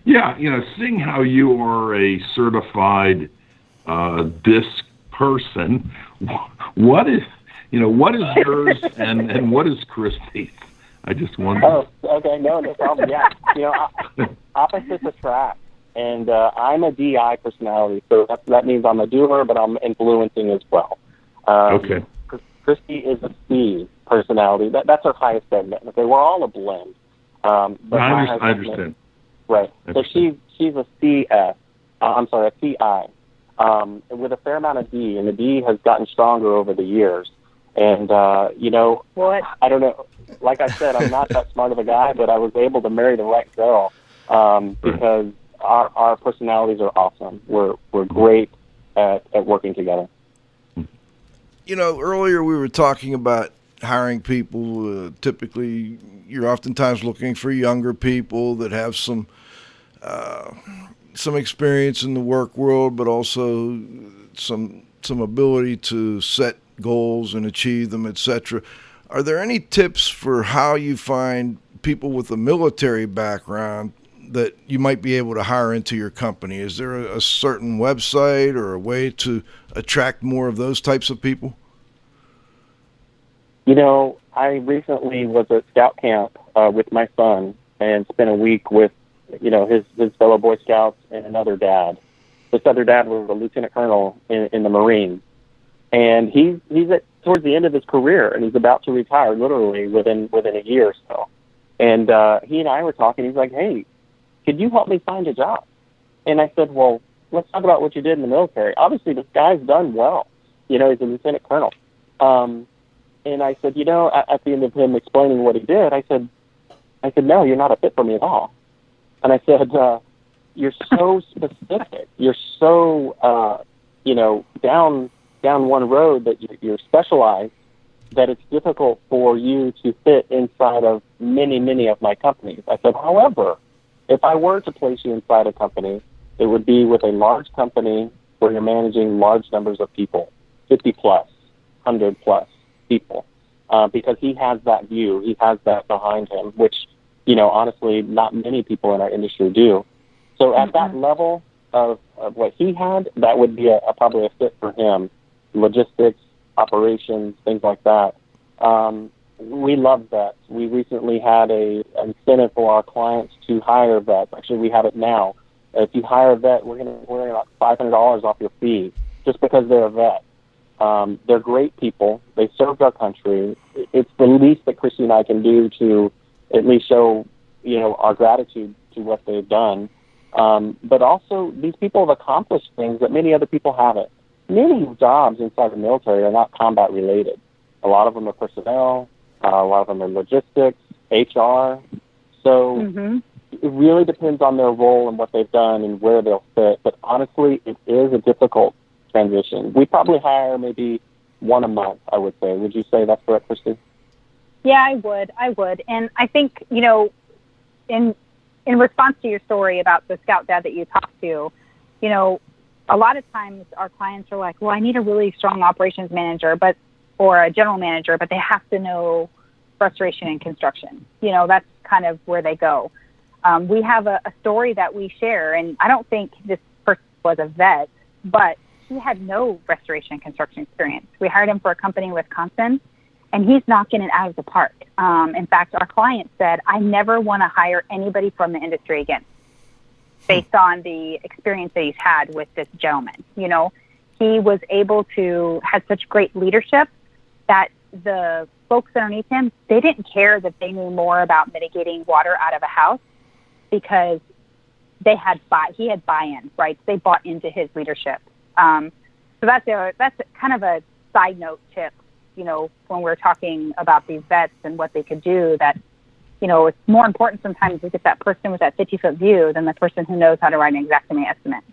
Yeah, seeing how you are a certified DISC person, what is yours and what is Kristy's? I just wonder. Oh, okay, no problem. Yeah, opposites attract, and I'm a DI personality, so that means I'm a doer, but I'm influencing as well. Okay. Kristy is a C personality. That's her highest segment. Okay, we're all a blend. But I understand. Right. So she's a CS. A CI, with a fair amount of D, and the D has gotten stronger over the years. And What? I don't know. Like I said, I'm not that smart of a guy, but I was able to marry the right girl because our personalities are awesome. We're great at working together. Earlier we were talking about hiring people. Typically, you're oftentimes looking for younger people that have some experience in the work world, but also some ability to set goals and achieve them, etc. Are there any tips for how you find people with a military background that you might be able to hire into your company? Is there a certain website or a way to attract more of those types of people? I recently was at scout camp with my son and spent a week with, his fellow Boy Scouts and another dad. This other dad was a lieutenant colonel in the Marines. And he's towards the end of his career, and he's about to retire literally within a year or so. And he and I were talking. He's like, "Hey, could you help me find a job?" And I said, "Well, let's talk about what you did in the military. Obviously, this guy's done well. He's a lieutenant colonel." And I said, at the end of him explaining what he did, I said, no, you're not a fit for me at all. And I said, you're so specific. You're so, down one road that you're specialized, that it's difficult for you to fit inside of many of my companies. I said, however, if I were to place you inside a company, it would be with a large company where you're managing large numbers of people, 50 plus, 100 plus people, because he has that view. He has that behind him, which, honestly, not many people in our industry do. So at that level of what he had, that would be probably a fit for him. Logistics, operations, things like that. We love vets. We recently had an incentive for our clients to hire vets. Actually, we have it now. If you hire a vet, we're going to about $500 off your fee just because they're a vet. They're great people. They served our country. It's the least that Kristy and I can do to at least show, our gratitude to what they've done. But also, these people have accomplished things that many other people haven't. Many jobs inside the military are not combat related. A lot of them are personnel. A lot of them are logistics, HR. So it really depends on their role and what they've done and where they'll fit. But honestly, it is a difficult transition. We probably hire maybe one a month, I would say. Would you say that's correct, Kristy? Yeah, I would. And I think, in response to your story about the scout dad that you talked to, a lot of times our clients are like, well, I need a really strong operations manager, or a general manager, but they have to know restoration and construction. That's kind of where they go. We have a story that we share, and I don't think this person was a vet, but he had no restoration and construction experience. We hired him for a company in Wisconsin, and he's knocking it out of the park. In fact, our client said, I never want to hire anybody from the industry again, based on the experience that he's had with this gentleman. He was able to have such great leadership that the folks underneath him, they didn't care that they knew more about mitigating water out of a house, because he had buy-in, right? They bought into his leadership. So that's kind of a side note tip, when we're talking about these vets and what they could do, that, it's more important sometimes to get that person with that 50-foot view than the person who knows how to write an exactament estimate.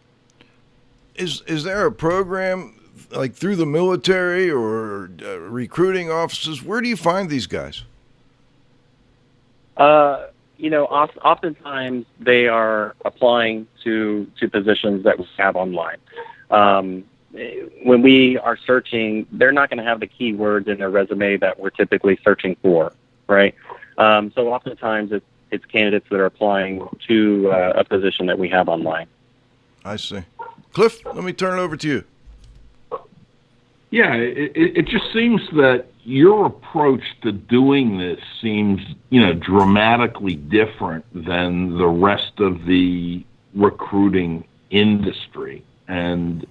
Is there a program like through the military or recruiting offices? Where do you find these guys? Oftentimes they are applying to positions that we have online. When we are searching, they're not going to have the keywords in their resume that we're typically searching for, right? So oftentimes it's candidates that are applying to a position that we have online. I see. Cliff, let me turn it over to you. Yeah, it just seems that your approach to doing this seems, dramatically different than the rest of the recruiting industry. And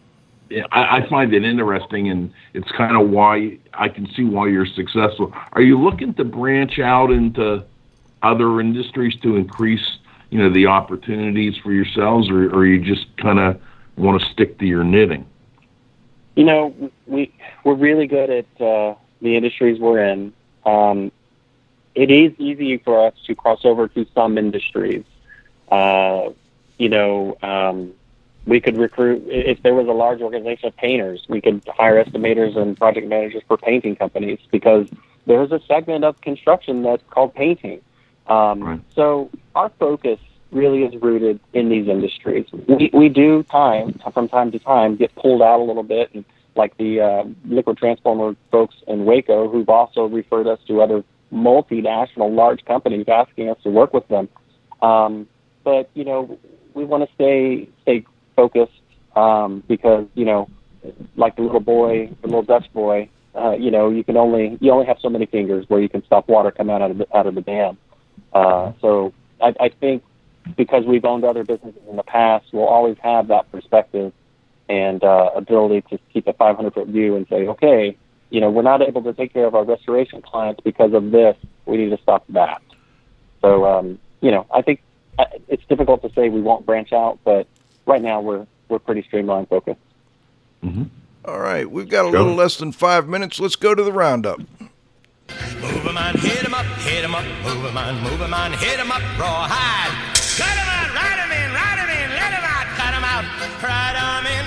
I find it interesting, and it's kind of why I can see why you're successful. Are you looking to branch out into other industries to increase, the opportunities for yourselves, or you just kind of want to stick to your knitting? We're really good at the industries we're in. It is easy for us to cross over to some industries. We could recruit, if there was a large organization of painters, we could hire estimators and project managers for painting companies, because there's a segment of construction that's called painting. Right. So our focus really is rooted in these industries. We do from time to time get pulled out a little bit, and like the liquid transformer folks in Waco, who've also referred us to other multinational large companies asking us to work with them. But we want to stay focused, because like the little Dutch boy, you only have so many fingers where you can stop water coming out of the dam. So I think, because we've owned other businesses in the past, we'll always have that perspective and ability to keep a 500-foot view and say, okay, we're not able to take care of our restoration clients because of this. We need to stop that. So, I think it's difficult to say we won't branch out, but right now we're pretty streamlined focused. Mm-hmm. All right, we've got a little less than 5 minutes. Let's go to the roundup. Move 'em on, hit 'em up, move 'em on, hit 'em up, rawhide. Cut 'em on, ride 'em in, out, pride I'm in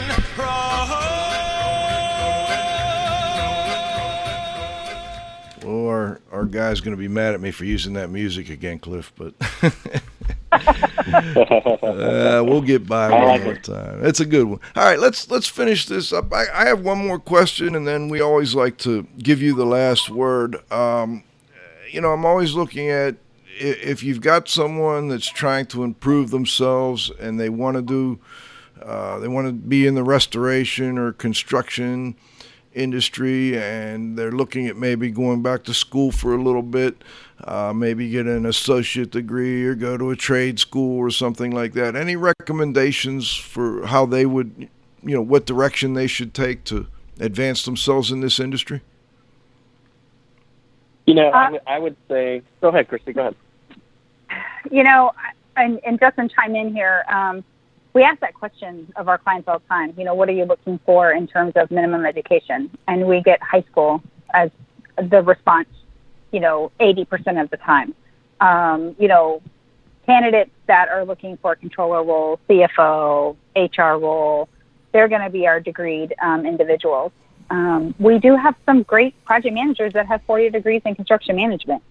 Well, our guy's going to be mad at me for using that music again, Cliff, but we'll get by one more time. It's a good one. All right, let's finish this up. I have one more question, and then we always like to give you the last word. I'm always looking at if you've got someone that's trying to improve themselves and they want to be in the restoration or construction industry, and they're looking at maybe going back to school for a little bit, maybe get an associate degree or go to a trade school or something like that. Any recommendations for how they would, what direction they should take to advance themselves in this industry? I would say, go ahead, Kristy, go ahead. And Justin, chime in here. We ask that question of our clients all the time. What are you looking for in terms of minimum education? And we get high school as the response, 80% of the time. Candidates that are looking for a controller role, CFO, HR role, they're going to be our degreed individuals. We do have some great project managers that have 4-year degrees in construction management.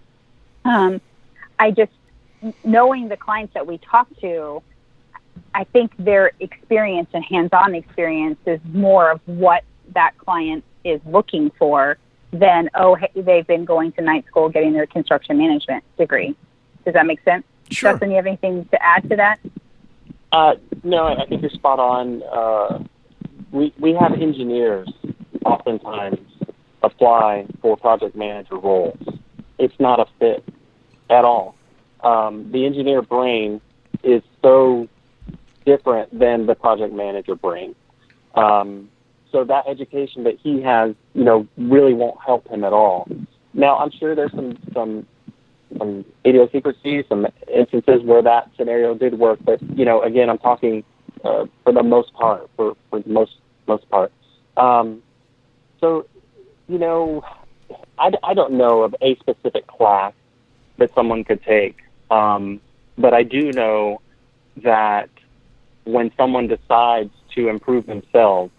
Knowing the clients that we talk to, I think their experience and hands-on experience is more of what that client is looking for than, they've been going to night school getting their construction management degree. Does that make sense? Sure. Justin, you have anything to add to that? No, I think you're spot on. We have engineers oftentimes apply for project manager roles. It's not a fit at all. The engineer brain is so different than the project manager brain. So that education that he has, really won't help him at all. Now, I'm sure there's some idiosyncrasies, some instances where that scenario did work, but, again, I'm talking for the most part, for the most part. So, I don't know of a specific class that someone could take, but I do know that when someone decides to improve themselves,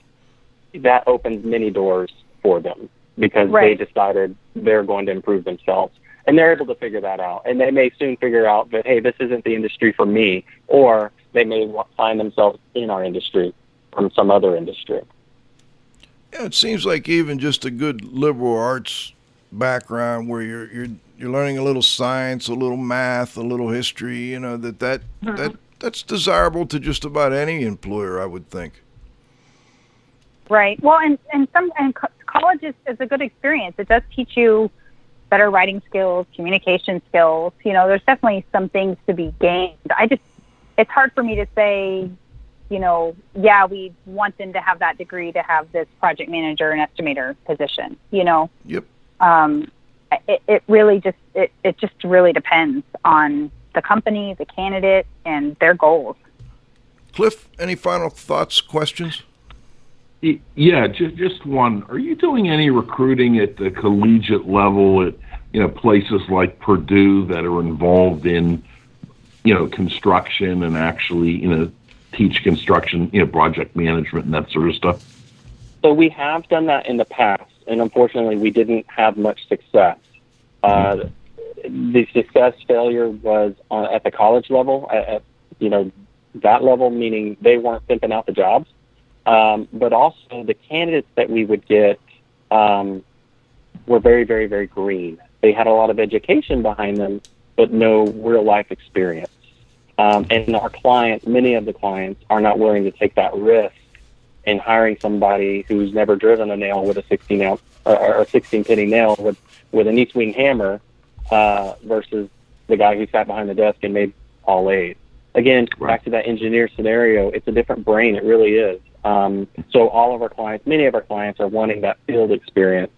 that opens many doors for them because they decided they're going to improve themselves. And they're able to figure that out. And they may soon figure out that, hey, this isn't the industry for me, or they may find themselves in our industry from some other industry. Yeah, it seems like even just a good liberal arts background where you're learning a little science, a little math, a little history, that's desirable to just about any employer, I would think. Right. Well, and college is a good experience. It does teach you better writing skills, communication skills. There's definitely some things to be gained. It's hard for me to say, we want them to have that degree to have this project manager and estimator position. Yep. It really just really depends on the company, the candidate, and their goals. Cliff, any final thoughts, questions? Yeah, just one. Are you doing any recruiting at the collegiate level at places like Purdue that are involved in construction and actually teach construction project management and that sort of stuff? So we have done that in the past, and unfortunately we didn't have much success. The success failure was at the college level, at that level, meaning they weren't pimping out the jobs. But also the candidates that we would get were very, very, very green. They had a lot of education behind them, but no real life experience. And our clients, many of the clients, are not willing to take that risk in hiring somebody who's never driven a nail with a 16 penny nail with an east wing hammer versus the guy who sat behind the desk and made all A's. Again, back to that engineer scenario, it's a different brain. It really is. So all of our clients, many of our clients are wanting that field experience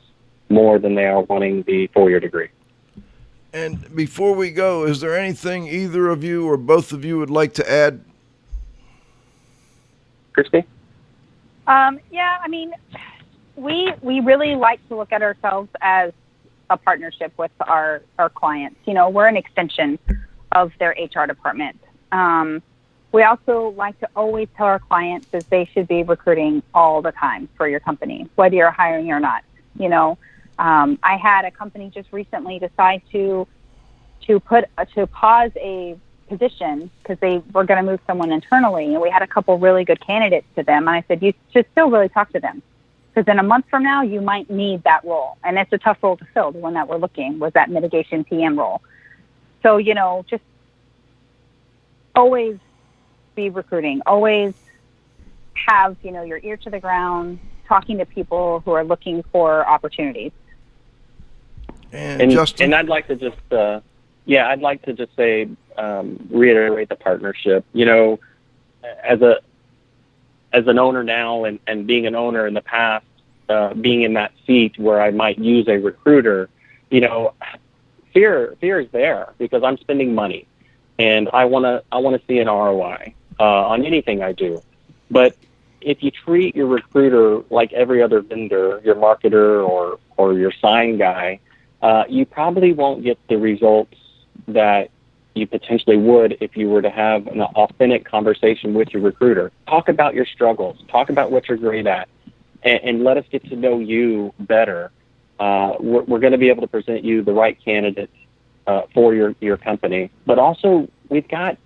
more than they are wanting the 4-year degree. And before we go, is there anything either of you or both of you would like to add? Kristy? We really like to look at ourselves as a partnership with our clients. We're an extension of their HR department. We also like to always tell our clients that they should be recruiting all the time for your company, whether you're hiring or not. You know, I had a company just recently decide to pause a position because they were going to move someone internally, and we had a couple really good candidates to them. And I said, you should still really talk to them, because in a month from now, you might need that role. And it's a tough role to fill. The one that we're looking was that mitigation PM role. So, you know, just always be recruiting. Always have, you know, your ear to the ground, talking to people who are looking for opportunities. And Justin? And I'd like to just, say, reiterate the partnership. You know, as an owner now, and being an owner in the past, being in that seat where I might use a recruiter, you know, fear is there because I'm spending money, and I want to see an ROI on anything I do. But if you treat your recruiter like every other vendor, your marketer or your sign guy, you probably won't get the results that you potentially would if you were to have an authentic conversation with your recruiter. Talk about your struggles. Talk about what you're great at, and let us get to know you better. We're going to be able to present you the right candidates for your company. But also, we've got,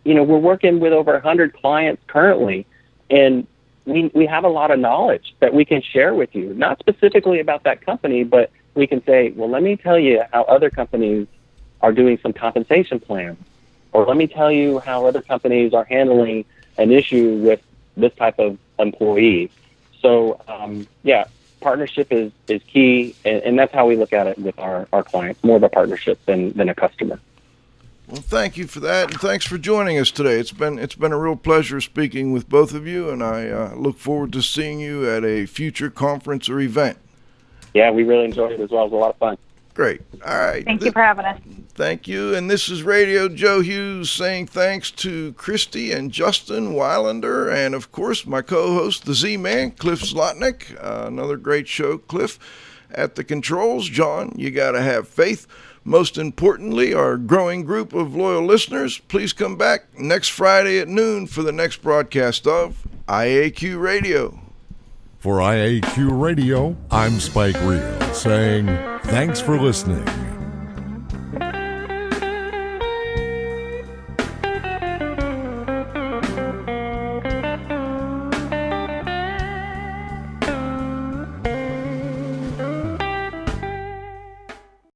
you know, we're working with over 100 clients currently, and we have a lot of knowledge that we can share with you, not specifically about that company, but we can say, well, let me tell you how other companies are doing some compensation plans, or let me tell you how other companies are handling an issue with this type of employee. So, partnership is key, and that's how we look at it with our clients, more of a partnership than a customer. Well, thank you for that, and thanks for joining us today. It's been a real pleasure speaking with both of you, and I look forward to seeing you at a future conference or event. Yeah, we really enjoyed it as well. It was a lot of fun. Great. All right. Thank you for having us. Thank you. And this is Radio Joe Hughes saying thanks to Kristy and Justin Wylander, and of course my co-host, the Z-Man, Cliff Zlotnick. Another great show, Cliff. At the controls, John, you got to have faith. Most importantly, our growing group of loyal listeners, please come back next Friday at noon for the next broadcast of IAQ Radio. For IAQ Radio, I'm Spike Reel saying thanks for listening.